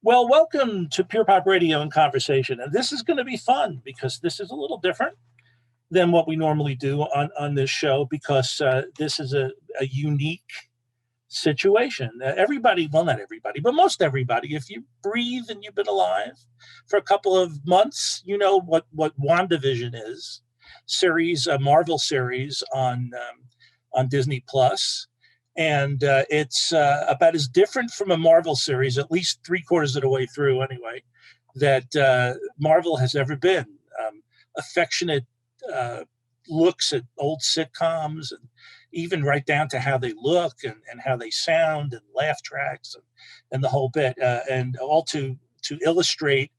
Well, welcome to Pure Pop Radio and Conversation. And this is going to be fun because this is a little different than what we normally do on this show because this is a unique situation. Everybody, well, not everybody, but most everybody, if you breathe and you've been alive for a couple of months, you know what WandaVision is, a Marvel series on Disney Plus. And it's about as different from a Marvel series, at least 3/4 of the way through anyway, that Marvel has ever been. Affectionate looks at old sitcoms, and even right down to how they look and how they sound and laugh tracks and the whole bit, and all to illustrate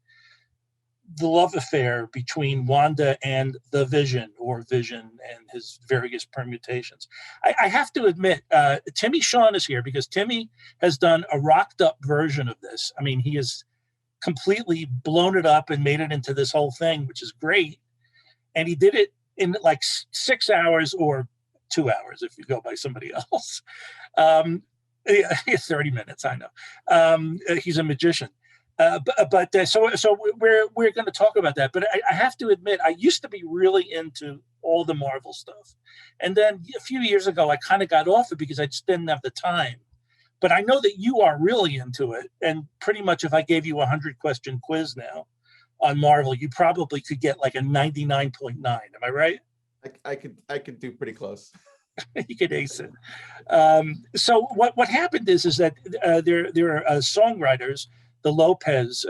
the love affair between Wanda and the Vision, or Vision and his various permutations. I have to admit, Timmy Sean is here because Timmy has done a rocked up version of this. I mean, he has completely blown it up and made it into this whole thing, which is great. And he did it in like 6 hours or 2 hours, if you go by somebody else. 30 minutes, I know. He's a magician. So we're going to talk about that. But I have to admit, I used to be really into all the Marvel stuff. And then a few years ago, I kind of got off it because I just didn't have the time. But I know that you are really into it. And pretty much if I gave you a 100-question quiz now on Marvel, you probably could get like a 99.9. Am I right? I could do pretty close. You could ace it. So what happened is that there are songwriters, the Lopez's,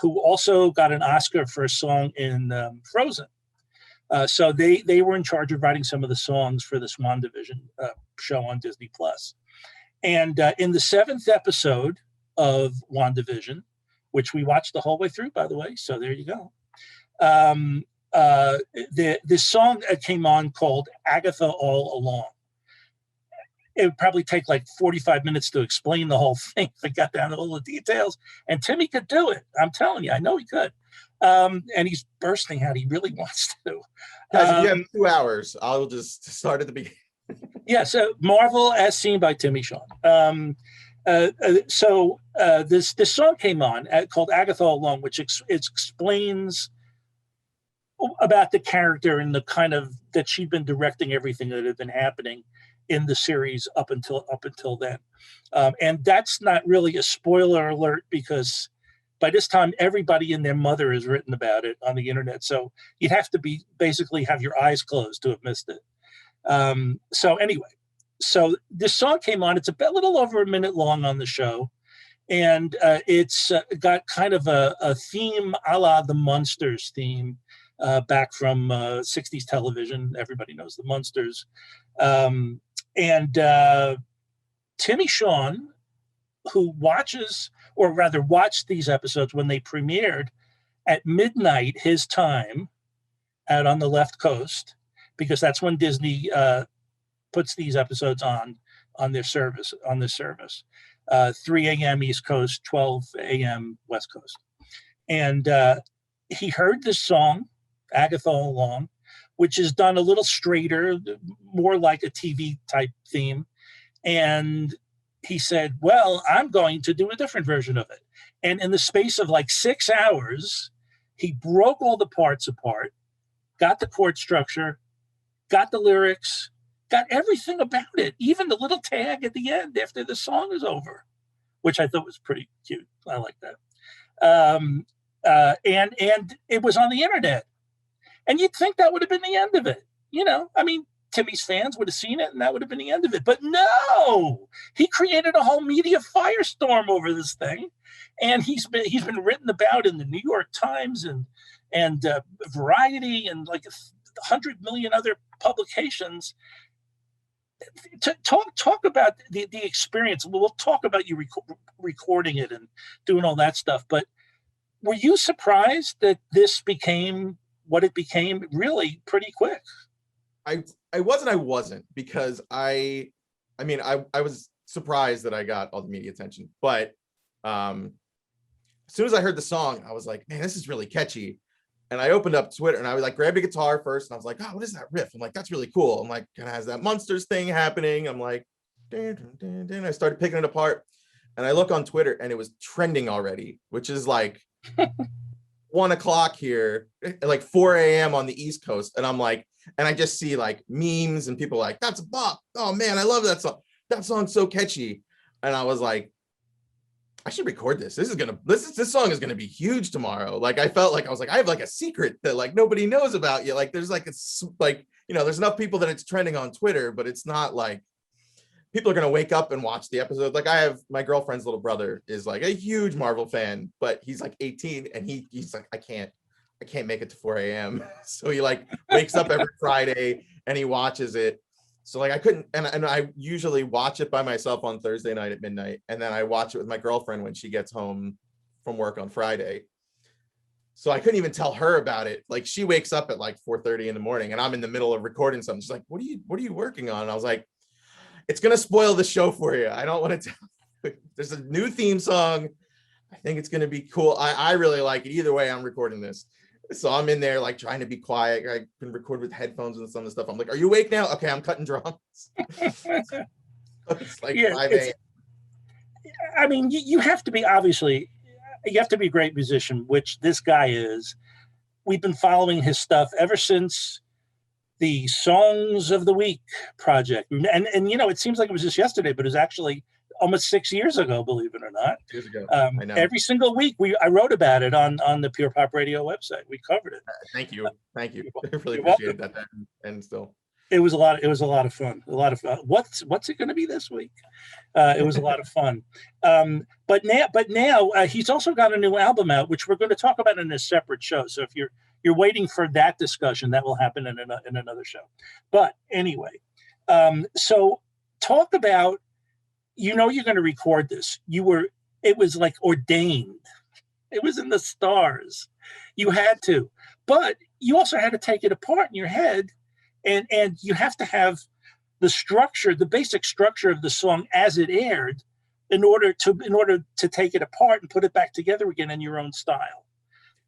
who also got an Oscar for a song in Frozen. So they were in charge of writing some of the songs for this WandaVision show on Disney Plus. And in the 7th episode of WandaVision, which we watched the whole way through, by the way, so there you go. This song came on called Agatha All Along. It would probably take like 45 minutes to explain the whole thing if I got down to all the details. And Timmy could do it. I'm telling you, I know he could. And he's bursting out. He really wants to. Guys, if you have 2 hours, I'll just start at the beginning. Yeah, so Marvel as seen by Timmy Sean. This song came on called Agatha All Along, which explains about the character and the kind of that she'd been directing everything that had been happening in the series up until then. And that's not really a spoiler alert because by this time everybody and their mother has written about it on the internet. So you'd have to basically have your eyes closed to have missed it. So this song came on. It's a little over a minute long on the show. And it's got kind of a theme a la the Munsters theme back from 60s television. Everybody knows the Munsters. And Timmy Sean, who watched these episodes when they premiered at midnight his time out on the left coast, because that's when Disney puts these episodes on this service, 3 a.m. East Coast, 12 a.m. West Coast. And he heard this song, Agatha All Along, which is done a little straighter, more like a TV type theme. And he said, well, I'm going to do a different version of it. And in the space of like 6 hours, he broke all the parts apart, got the chord structure, got the lyrics, got everything about it, even the little tag at the end after the song is over, which I thought was pretty cute. I like that. And it was on the internet. And you'd think that would have been the end of it. You know, I mean, Timmy's fans would have seen it and that would have been the end of it. But no, he created a whole media firestorm over this thing. And he's been written about in the New York Times and Variety and like 100 million other publications. Talk about the experience. We'll talk about you recording it and doing all that stuff. But were you surprised that this became what it became really pretty quick? I wasn't because I was surprised that I got all the media attention, but as soon as I heard the song, I was like, man, this is really catchy. And I opened up Twitter and I was like, grabbed a guitar first and I was like, oh, what is that riff? I'm like, that's really cool. I'm like, kind of has that Munsters thing happening. I'm like, dun, dun, dun, dun. I started picking it apart. and I look on Twitter and it was trending already, which is like 1 o'clock here, like 4 a.m. on the East Coast. And I'm like, and I just see like memes and people like, that's a bop. Oh man, I love that song. That song's so catchy. And I was like, I should record this. This song is gonna be huge tomorrow. Like I felt like I was like, I have like a secret that like nobody knows about yet. Like there's like it's like, you know, there's enough people that it's trending on Twitter, but it's not like people are gonna wake up and watch the episode. Like I have my girlfriend's little brother is like a huge Marvel fan, but he's like 18 and he's like, I can't make it to 4 a.m. So he like wakes up every Friday and he watches it. So like I couldn't, and I usually watch it by myself on Thursday night at midnight, and then I watch it with my girlfriend when she gets home from work on Friday. So I couldn't even tell her about it. Like she wakes up at like 4:30 in the morning, and I'm in the middle of recording something. She's like, "What are you working on?" And I was like, "It's gonna spoil the show for you. I don't want to tell." There's a new theme song. I think it's gonna be cool. I really like it. Either way, I'm recording this. So I'm in there like trying to be quiet. I can record with headphones and some of the stuff. I'm like, "Are you awake now?" Okay, I'm cutting drums. It's like 5 a.m. I mean, you have to be, obviously, you have to be a great musician, which this guy is. We've been following his stuff ever since the Songs of the Week project. And you know, it seems like it was just yesterday, but it was actually almost 6 years ago, believe it or not. Years ago. I know. Every single week I wrote about it on the Pure Pop Radio website. We covered it. Thank you. I really appreciate that. And still, it was a lot of fun. What's it going to be this week? It was a lot of fun. But now he's also got a new album out, which we're going to talk about in a separate show. So if you're waiting for that discussion, that will happen in another show. But anyway, so talk about, you know, you're going to record this. It was like ordained. It was in the stars. You had to, but you also had to take it apart in your head, and you have to have the basic structure of the song as it aired in order to take it apart and put it back together again in your own style.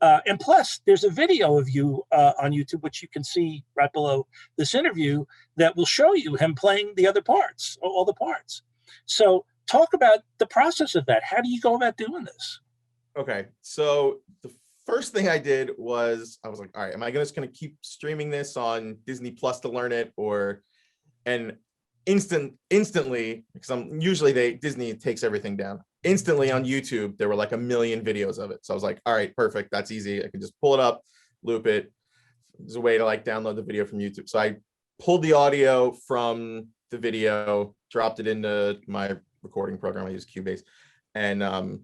And plus, there's a video of you on YouTube, which you can see right below this interview, that will show you him playing the other parts, all the parts. So talk about the process of that. How do you go about doing this? Okay. So the first thing I did was I was like, all right, am I just going to keep streaming this on Disney Plus to learn it? And instantly, because Disney takes everything down. Instantly on YouTube, there were like 1 million videos of it. So I was like, all right, perfect. That's easy. I can just pull it up, loop it. There's a way to like download the video from YouTube. So I pulled the audio from the video, dropped it into my recording program. I use Cubase, and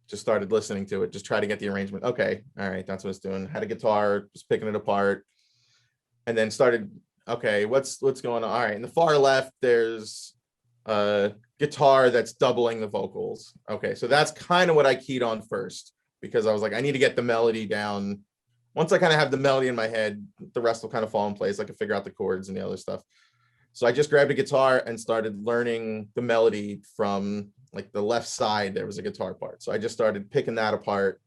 just started listening to it, just try to get the arrangement. Okay, all right, that's what it's doing. Had a guitar, just picking it apart, and then started, okay, what's going on? All right, in the far left, there's a guitar that's doubling the vocals. Okay, so that's kind of what I keyed on first, because I was like, I need to get the melody down. Once I kind of have the melody in my head, the rest will kind of fall in place. I can figure out the chords and the other stuff. So I just grabbed a guitar and started learning the melody from like the left side. There was a guitar part. So I just started picking that apart,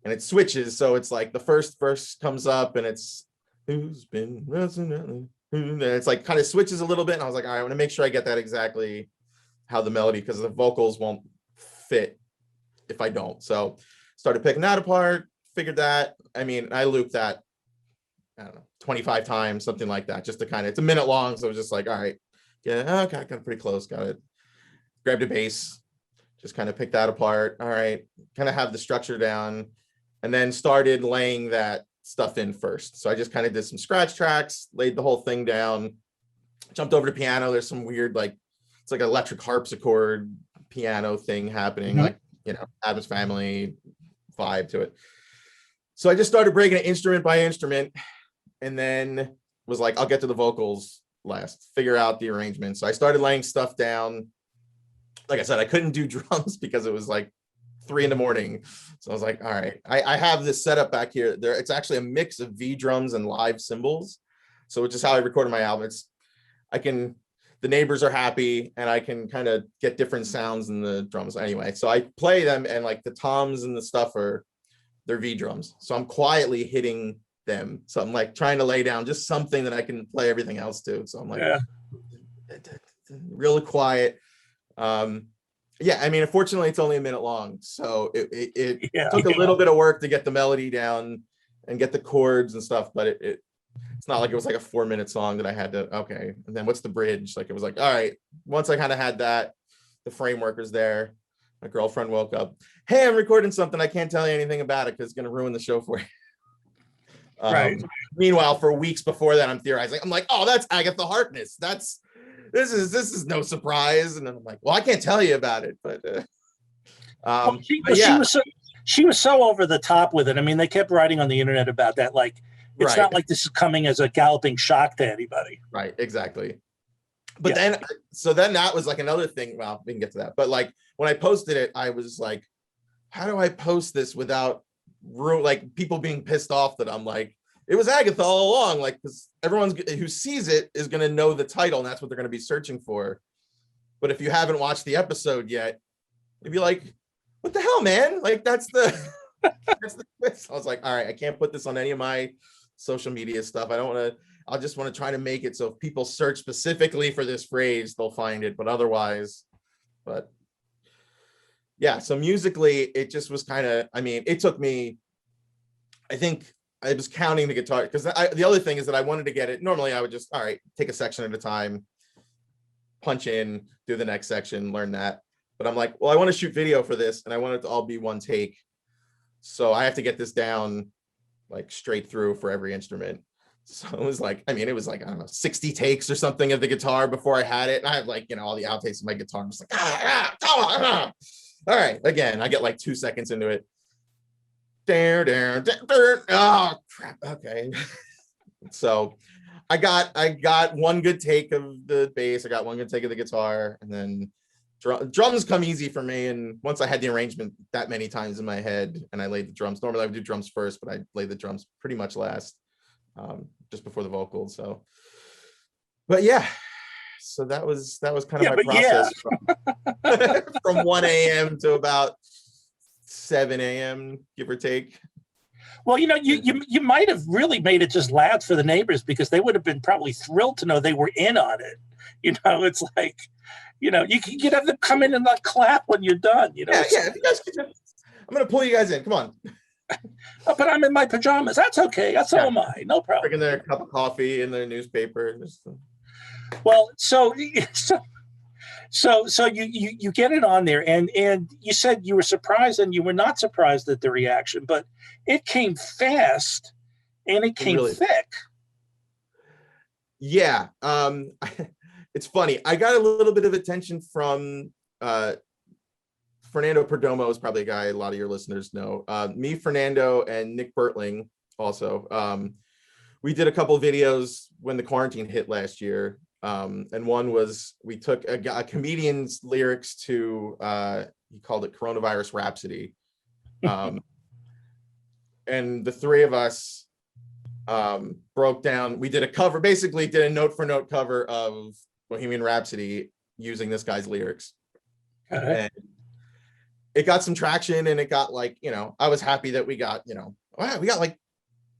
and it switches. So it's like the first verse comes up and it's who's been resonating. And it's like kind of switches a little bit. And I was like, all right, I want to make sure I get that exactly how the melody, because the vocals won't fit if I don't. So started picking that apart, figured that. I mean, I looped that, I don't know, 25 times, something like that, just to kind of, it's a minute long. So I was just like, all right, yeah, okay, got pretty close, got it. Grabbed a bass, just kind of picked that apart. All right, kind of have the structure down, and then started laying that stuff in first. So I just kind of did some scratch tracks, laid the whole thing down, jumped over to piano. There's some weird, like, it's like an electric harpsichord piano thing happening, like, you know, Addams Family vibe to it. So I just started breaking it instrument by instrument, and then was like, I'll get to the vocals last, figure out the arrangement. So I started laying stuff down. Like I said, I couldn't do drums because it was like 3 a.m. So I was like, all right, I have this setup back here. It's actually a mix of V drums and live cymbals. So which is how I recorded my album. The neighbors are happy, and I can kind of get different sounds in the drums anyway. So I play them, and like the toms and the stuff they're V drums. So I'm quietly hitting them. So I'm like trying to lay down just something that I can play everything else to. So I'm like, really quiet. And Yeah, I mean, unfortunately, it's only a minute long, so it Yeah. took a little bit of work to get the melody down and get the chords and stuff, but it's not like it was like a 4-minute song that I had to, okay, and then what's the bridge? Like, it was like, all right, once I kind of had that, the framework was there. My girlfriend woke up, hey, I'm recording something. I can't tell you anything about it because it's going to ruin the show for you. Right. Meanwhile, for weeks before that, I'm theorizing. I'm like, oh, that's Agatha Harkness. This is no surprise. And then I'm like, well, I can't tell you about it, but yeah, she was so over the top with it. I mean, they kept writing on the internet about that. Like, it's right. not like this is coming as a galloping shock to anybody. Right, exactly. But then that was like another thing. Well, we can get to that. But like when I posted it, I was like, how do I post this without like people being pissed off that I'm like, it was Agatha all along, like, because everyone who sees it is going to know the title and that's what they're going to be searching for. But if you haven't watched the episode yet, you'd be like, what the hell, man? Like, that's the twist. I was like, all right, I can't put this on any of my social media stuff. I just want to try to make it so if people search specifically for this phrase, they'll find it, but otherwise, yeah. So musically, it just was kind of, I mean, it took me, I think I was counting the guitar because the other thing is that I wanted to get it. Normally I would just, all right, take a section at a time, punch in, do the next section, learn that. But I'm like, well, I want to shoot video for this and I want it to all be one take. So I have to get this down like straight through for every instrument. So it was like, I mean, it was like, I don't know, 60 takes or something of the guitar before I had it. And I have like, all the outtakes of my guitar. I'm just like, all right. Again, I get like 2 seconds into it. Oh crap. Okay. So I got one good take of the bass. I got one good take of the guitar, and then drums come easy for me. And once I had the arrangement that many times in my head and I laid the drums, normally I would do drums first, but I laid the drums pretty much last, just before the vocals. So, but yeah, so that was kind of my process from 1 a.m. to about 7 a.m., give or take. Well, you might have really made it just loud for the neighbors because they would have been probably thrilled to know they were in on it. It's like, you could have them come in and like clap when you're done. Yeah. If you guys could I'm going to pull you guys in. Come on. But I'm in my pajamas. That's okay. So am I. No problem. Drinking their cup of coffee and their newspaper. Well, so you get it on there, and you said you were surprised and you were not surprised at the reaction, but it came fast and it came really thick. Yeah. It's funny. I got a little bit of attention from Fernando Perdomo is probably a guy a lot of your listeners know. Me, Fernando, and Nick Bertling also. We did a couple of videos when the quarantine hit last year. And one was we took a comedian's lyrics to he called it Coronavirus Rhapsody. And the three of us broke down. We did a cover, basically did a note for note cover of Bohemian Rhapsody using this guy's lyrics. And it got some traction, and it got like, I was happy that we got, wow, we got like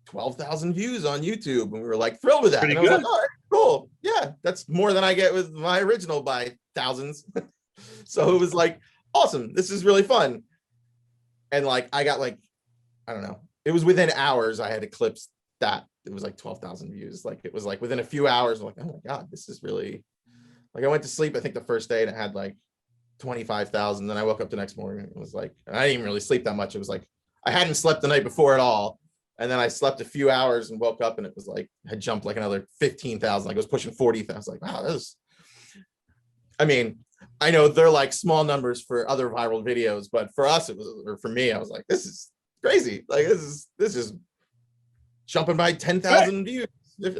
12,000 views on YouTube, and we were like thrilled with that. Pretty and I was good. like, all right, cool. Yeah, that's more than I get with my original by thousands. So it was like, awesome. This is really fun. And like, I got like, I don't know. It was within hours I had eclipsed that. It was like 12,000 views. Like, it was like within a few hours, I'm like, oh my God, this is really, like, I went to sleep, I think the first day, and it had like 25,000. Then I woke up the next morning, and it was like, I didn't even really sleep that much. It was like, I hadn't slept the night before at all. And then I slept a few hours and woke up, and it was like, had jumped like another 15,000. Like, it was pushing 40,000. I was like, wow, I mean, I know they're like small numbers for other viral videos, but for us, or for me, I was like, this is crazy. Like, this is jumping by 10,000 views.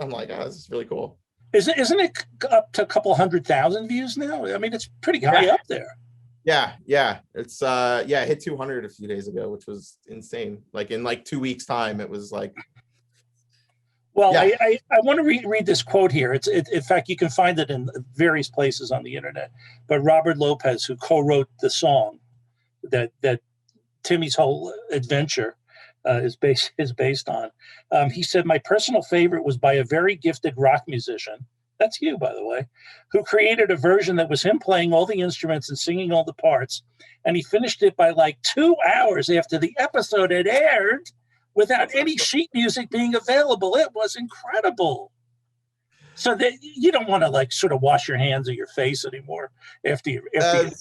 I'm like, oh, this is really cool. Isn't it up to a couple 100,000 views now? I mean, it's pretty high up there. Yeah. It's it hit 200 a few days ago, which was insane. Like, in like 2 weeks time, it was like. Well, yeah. I want to read this quote here. In fact, you can find it in various places on the internet. But Robert Lopez, who co-wrote the song that Timmy's whole adventure is based on, he said, "My personal favorite was by a very gifted rock musician," That's you, by the way, who created a version that was him playing all the instruments and singing all the parts. And he finished it by like 2 hours after the episode had aired without any sheet music being available. It was incredible. So that you don't want to like sort of wash your hands or your face anymore after you. It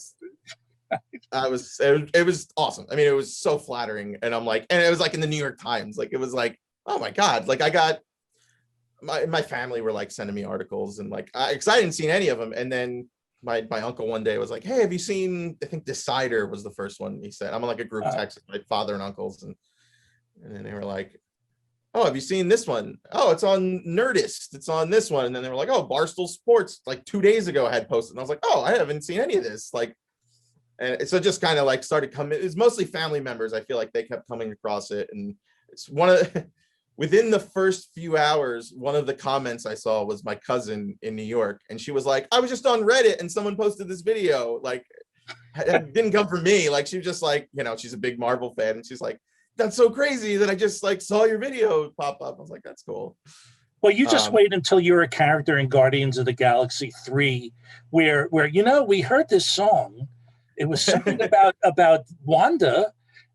was awesome. I mean, it was so flattering. And I'm like, and it was like in the New York Times. Like, it was like, oh my God. Like, I got my family were like sending me articles, and like, I hadn't seen any of them. And then my uncle one day was like, hey, have you seen, I think Decider was the first one he said. I'm on like a group text with my father and uncles. And then they were like, oh, have you seen this one? Oh, it's on Nerdist. It's on this one. And then they were like, oh, Barstool Sports, like 2 days ago I had posted. And I was like, oh, I haven't seen any of this. Like, and so just kind of like started coming. It was mostly family members. I feel like they kept coming across it. And it's one of within the first few hours, one of the comments I saw was my cousin in New York. And she was like, I was just on Reddit and someone posted this video. Like, it didn't come from me. Like, she was just like, you know, she's a big Marvel fan. And she's like, that's so crazy that I just like saw your video pop up. I was like, that's cool. Well, you just wait until you're a character in Guardians of the Galaxy 3, where you know, we heard this song. It was something about Wanda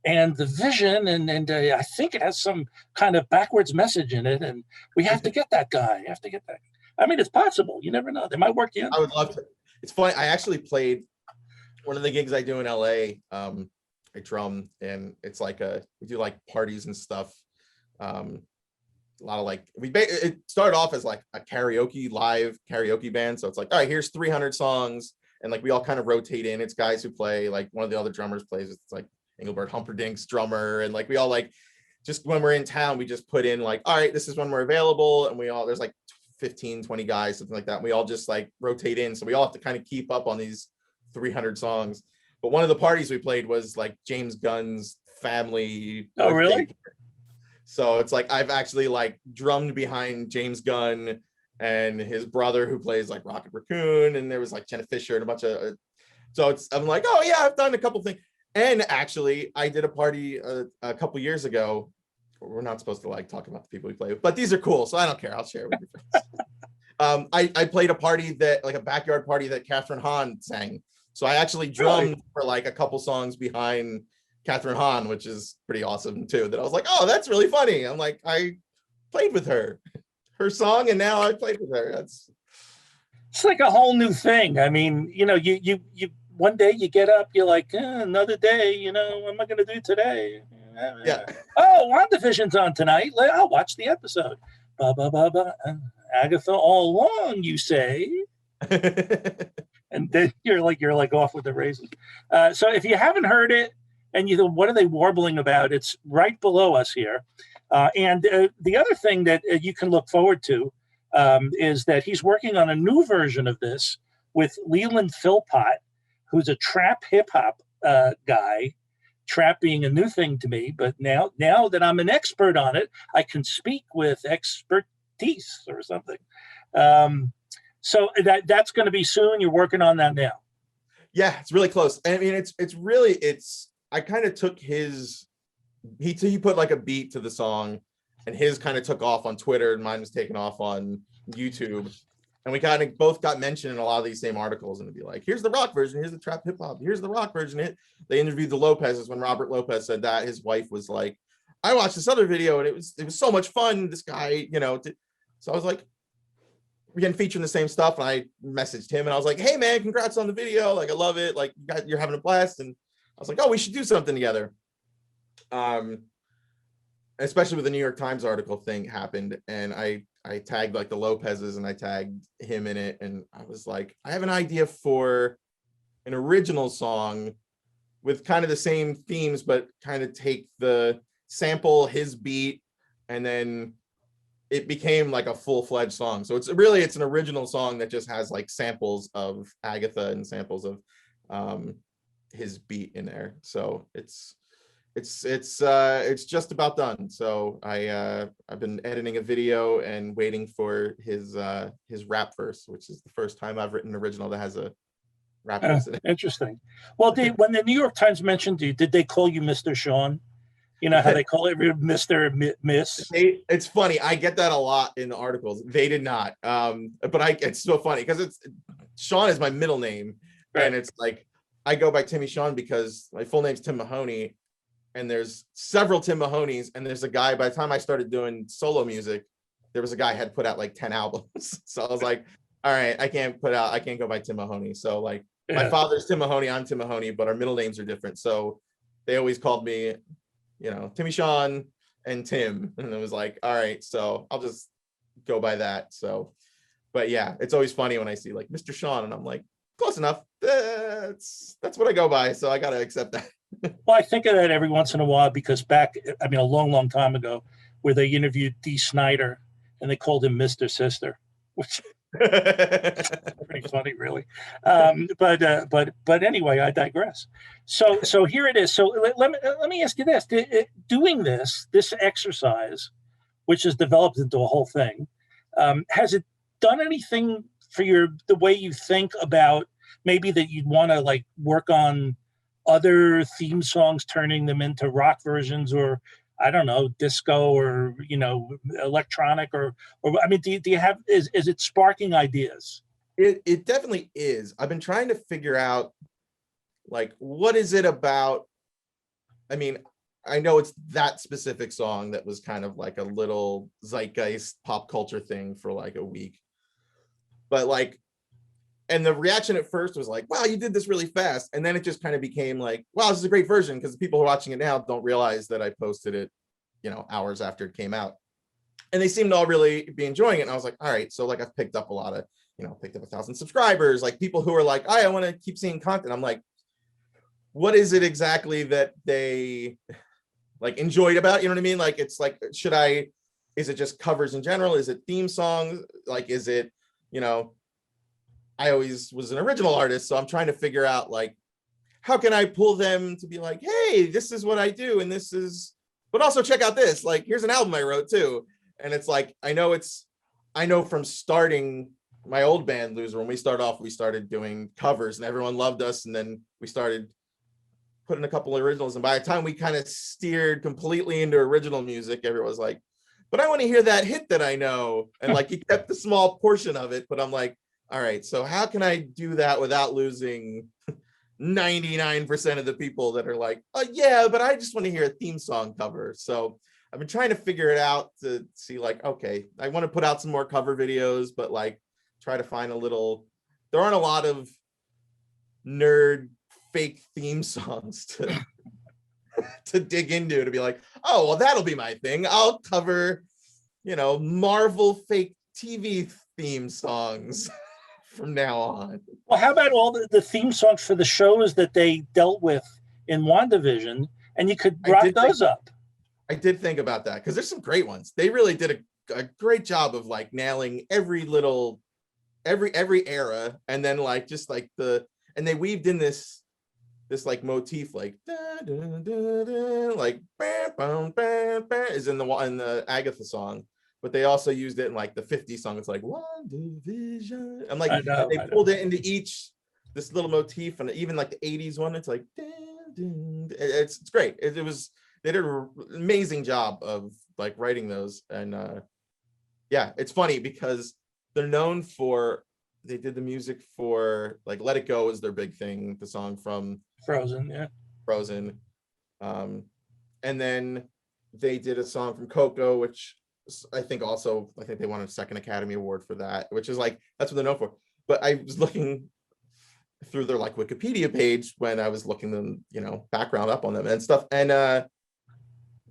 and the Vision, and I think it has some kind of backwards message in it, and we have to get that guy. You have to get that. I mean, it's possible. You never know. They might work in. I would love to. It's funny. I actually played one of the gigs I do in LA. I drum, and it's like we do like parties and stuff. A lot of like it started off as like a live karaoke band. So it's like, all right, here's 300 songs, and like we all kind of rotate in. It's guys who play, like one of the other drummers plays. It's like Engelbert Humperdinck's drummer, and like we all like just when we're in town, we just put in like, all right, this is when we're available, and there's like 15, 20 guys, something like that. And we all just like rotate in, so we all have to kind of keep up on these 300 songs. But one of the parties we played was like James Gunn's family. Oh, really? So it's like I've actually like drummed behind James Gunn and his brother who plays like Rocket Raccoon, and there was like Jenna Fisher and a bunch of. So I'm like, oh yeah, I've done a couple things. And actually, I did a party a couple years ago. We're not supposed to like talk about the people we play with, but these are cool, so I don't care. I'll share with your friends. I played a party like a backyard party that Catherine Hahn sang. So I actually drummed for like a couple songs behind Catherine Hahn, which is pretty awesome too. That I was like, oh, that's really funny. I'm like, I played with her song, and now I played with her. It's like a whole new thing. I mean, you know, you one day you get up, you're like, another day. You know, what am I going to do today? Yeah. Oh, WandaVision's on tonight. I'll watch the episode. Ba ba ba ba. Agatha all along, you say. And then you're like off with the races. So if you haven't heard it and you know, what are they warbling about? It's right below us here. And the other thing that you can look forward to is that he's working on a new version of this with Leland Philpott, who's a trap hip hop guy. Trap being a new thing to me, but now that I'm an expert on it, I can speak with expertise or something. So that's going to be soon. You're working on that now. Yeah, it's really close. I mean, I kind of took he put like a beat to the song, and his kind of took off on Twitter, and mine was taken off on YouTube. And we kind of both got mentioned in a lot of these same articles, and it'd be like, here's the rock version, here's the trap hip hop, here's the rock version. They interviewed the Lopez's. When Robert Lopez said that, his wife was like, I watched this other video and it was so much fun. This guy, you know, so I was like, we're getting featured in the same stuff. And I messaged him and I was like, hey man, congrats on the video. Like, I love it. Like, you're having a blast. And I was like, oh, we should do something together. Especially with the New York Times article thing happened. And I tagged like the Lopez's and I tagged him in it. And I was like, I have an idea for an original song with kind of the same themes, but kind of take the sample his beat, and then it became like a full-fledged song. So it's an original song that just has like samples of Agatha and samples of his beat in there. So it's just about done. So I've been editing a video and waiting for his rap verse, which is the first time I've written an original that has a rap verse in it. Interesting. Well, when the New York Times mentioned you, did they call you Mr. Sean? You know how they call it Mr. Miss? It's funny. I get that a lot in the articles. They did not. But it's so funny because it's Sean is my middle name. Right. And it's like I go by Timmy Sean because my full name's Tim Mahoney. And there's several Tim Mahoneys. And there's a guy, by the time I started doing solo music, there was a guy had put out like 10 albums. So I was like, all right, I can't go by Tim Mahoney. So like my father's Tim Mahoney, I'm Tim Mahoney, but our middle names are different. So they always called me, Timmy Sean and Tim. And it was like, all right, so I'll just go by that. So, but yeah, it's always funny when I see like Mr. Sean and I'm like, close enough. That's what I go by. So I got to accept that. Well, I think of that every once in a while because a long time ago, where they interviewed Dee Snider and they called him Mr. Sister, which is pretty funny, really. But anyway, I digress. So here it is. So let me ask you this: doing this exercise, which has developed into a whole thing, has it done anything for the way you think about maybe that you'd want to like work on other theme songs, turning them into rock versions, or I don't know, disco, or electronic, or I mean, do you have is it sparking ideas? It definitely is. I've been trying to figure out like what is it about. I mean, I know it's that specific song that was kind of like a little zeitgeist pop culture thing for like a week, but like. And the reaction at first was like, wow, you did this really fast. And then it just kind of became like, wow, this is a great version, because the people who are watching it now don't realize that I posted it, hours after it came out. And they seemed to all really be enjoying it. And I was like, all right, so like I've picked up a lot of, picked up 1,000 subscribers, like people who are like, I want to keep seeing content. I'm like, what is it exactly that they like enjoyed about, you know what I mean? Like, it's like, is it just covers in general? Is it theme songs? Like, is it, I always was an original artist, so I'm trying to figure out like, how can I pull them to be like, hey, this is what I do, and this is, but also check out this, like, here's an album I wrote too. And it's like, I know from starting my old band Loser, when we started doing covers and everyone loved us, and then we started putting a couple of originals, and by the time we kind of steered completely into original music, everyone was like, but I want to hear that hit that I know, and like you kept the small portion of it, but I'm like, all right, so how can I do that without losing 99% of the people that are like, oh yeah, but I just want to hear a theme song cover? So I've been trying to figure it out to see like, okay, I want to put out some more cover videos, but like try to find there aren't a lot of nerd fake theme songs to dig into, to be like, oh, well, that'll be my thing. I'll cover, Marvel fake TV theme songs from now on. Well, how about all the theme songs for the shows that they dealt with in WandaVision, and you could rock those up? I did think about that, because there's some great ones. They really did a great job of like nailing every era, and then like just like and they weaved in this like motif, like da, da, da, da, like bam, bam, bam, bam, is in the Agatha song. But they also used it in like the 50s song. It's like WandaVision. I'm like, they pulled it into this little motif, and even like the 80s one, it's like, it's great. They did an amazing job of like writing those. And yeah, it's funny because they're known for, they did the music for like Let It Go is their big thing, the song from Frozen, yeah. Frozen. And then they did a song from Coco, which I think they won a second Academy Award for that, which is like, that's what they're known for. But I was looking through their like Wikipedia page when I was looking them, background up on them and stuff. And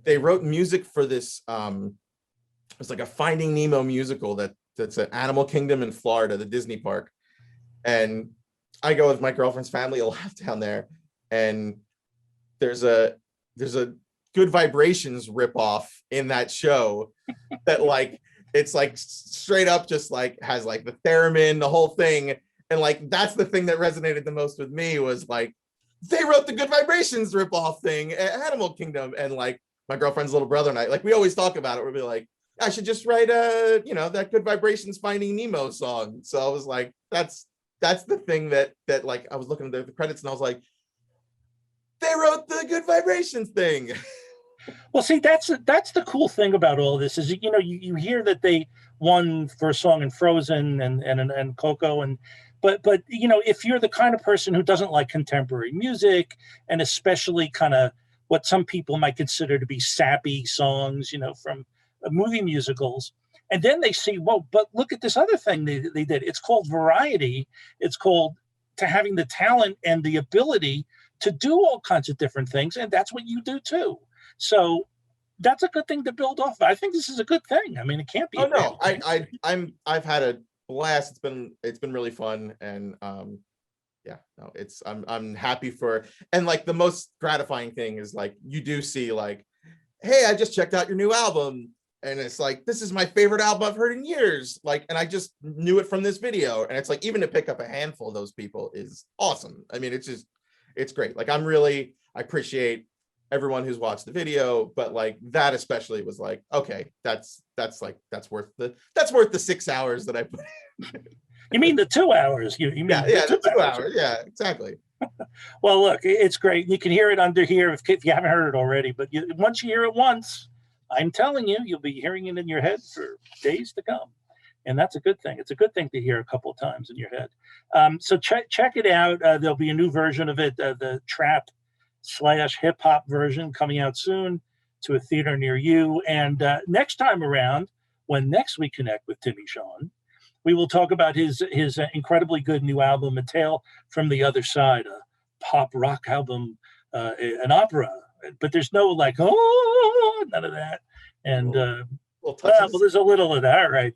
they wrote music for this, it's like a Finding Nemo musical that's an Animal Kingdom in Florida, the Disney park. And I go with my girlfriend's family a lot down there, and there's a Good Vibrations ripoff in that show that like, it's like straight up just like has like the theremin, the whole thing. And like, that's the thing that resonated the most with me, was like, they wrote the Good Vibrations ripoff thing at Animal Kingdom. And like my girlfriend's little brother and I, like, we always talk about it. We'll be like, I should just write that Good Vibrations Finding Nemo song. So I was like, that's the thing that like, I was looking at the credits and I was like, they wrote the Good Vibrations thing. Well, see, that's the cool thing about all this is, you know, you hear that they won for a song in Frozen and Coco, and but you know, if you're the kind of person who doesn't like contemporary music, and especially kind of what some people might consider to be sappy songs, you know, from movie musicals, and then they see, well, but look at this other thing they did. It's called variety. It's called to having the talent and the ability to do all kinds of different things, and that's what you do too. So that's a good thing to build off of. I think this is a good thing. I mean, it can't be. Oh no, I've had a blast. It's been really fun, and yeah, no, I'm happy for, and like the most gratifying thing is like you do see like, hey, I just checked out your new album, and it's like, this is my favorite album I've heard in years, like, and I just knew it from this video, and it's like, even to pick up a handful of those people is awesome. I mean, it's great. Like, I appreciate everyone who's watched the video, but like that especially was like, okay, that's worth the 6 hours that I put in. You mean the 2 hours? You mean the 2 hours? Yeah, exactly. Well, look, it's great. You can hear it under here if you haven't heard it already. But once you hear it once, I'm telling you, you'll be hearing it in your head for days to come, and that's a good thing. It's a good thing to hear a couple of times in your head. So check it out. There'll be a new version of it, the trap / hip hop version, coming out soon to a theater near you. And next time around, when next we connect with Timmy Sean, we will talk about his incredibly good new album, A Tale from the Other Side, a pop rock album, an opera. But there's no like, oh, none of that. And well, there's a little of that, right?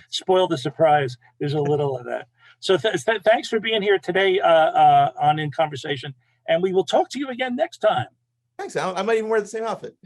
Spoil the surprise. There's a little of that. So thanks for being here today on In Conversation. And we will talk to you again next time. Thanks, Alan. I might even wear the same outfit.